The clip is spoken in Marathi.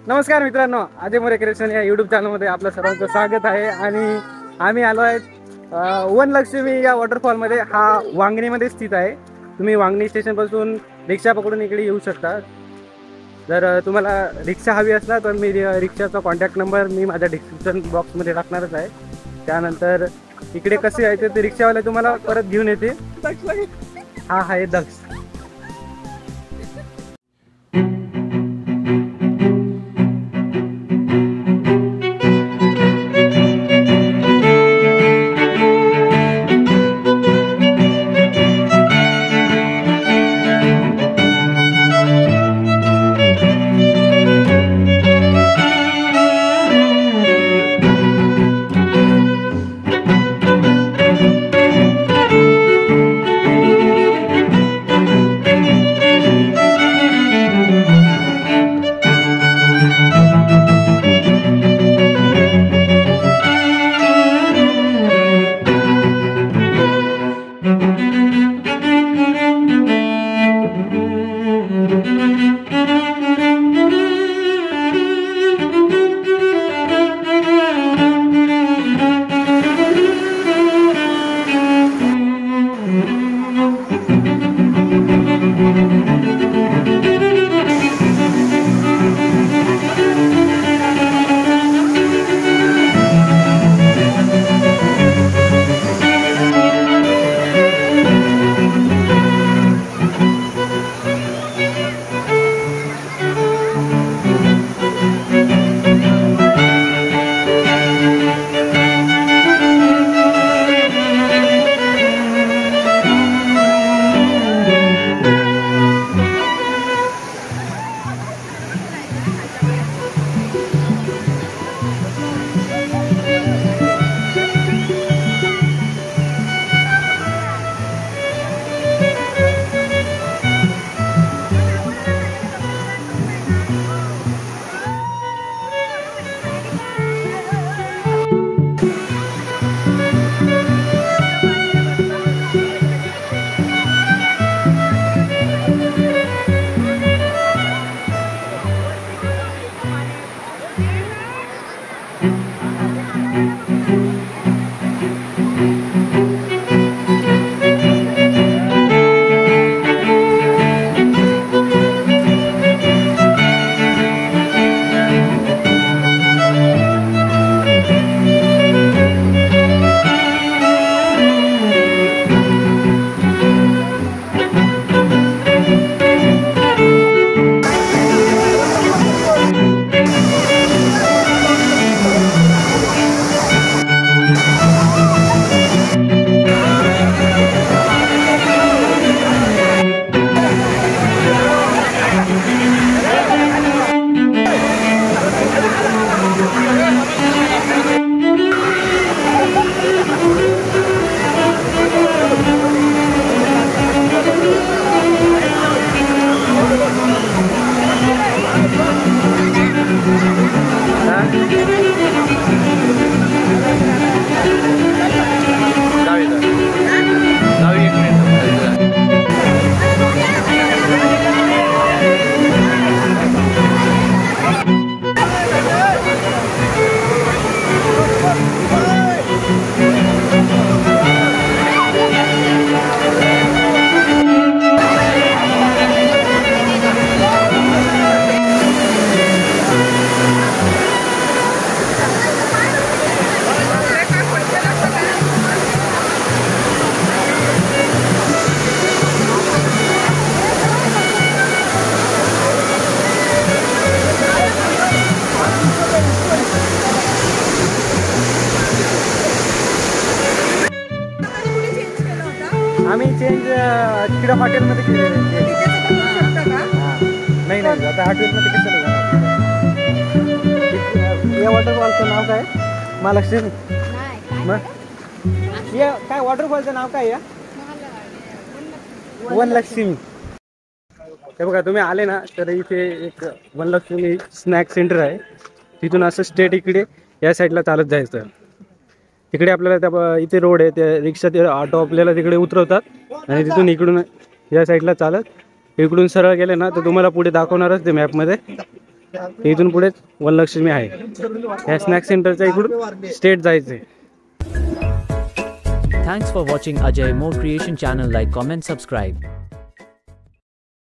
नमस्कार मित्रांनो, अजय मोरे क्रिएशन या यूट्यूब चॅनलमध्ये आपलं सर्वांचं स्वागत आहे. आणि आम्ही आलो आहे वनलक्ष्मी या वॉटरफॉलमध्ये. हा वांगणीमध्ये स्थित आहे. तुम्ही वांगणी स्टेशनपासून रिक्षा पकडून इकडे येऊ शकता. जर तुम्हाला रिक्षा हवी असला तर मी रिक्षाचा कॉन्टॅक्ट नंबर मी माझ्या डिस्क्रिप्शन बॉक्समध्ये टाकणारच आहे. त्यानंतर इकडे कसे यायचे ते रिक्षावाले तुम्हाला परत घेऊन येते. हा आहे दक्ष. आम्ही चेंज तिकडे हॉटेलमध्ये केलेलं नाही नाही. आता हॉटेलमध्ये कसं या वॉटरफॉलचं नाव काय? महालक्ष्मी. मग या काय वॉटरफॉलचं नाव काय? या वनलक्ष्मी. हे बघा, तुम्ही आले ना तर इथे एक वनलक्ष्मी स्नॅक सेंटर आहे. तिथून असं स्ट्रेट इकडे या साईडला चालत जायचं. तिकडे आपल्याला त्या इथे रोड आहे, त्या रिक्षा ते ऑटो आपल्याला तिकडे उतरवतात आणि तिथून इकडून या साईडला चालत इकडून सरळ गेले ना तर तुम्हाला पुढे दाखवणारच ते मॅपमध्ये. इथून पुढे वनलक्ष्मी आहे. या स्नॅक सेंटरच्या इकडून स्ट्रेट जायचंय. Thanks for watching Ajay More Creation channel. Like, comment, subscribe.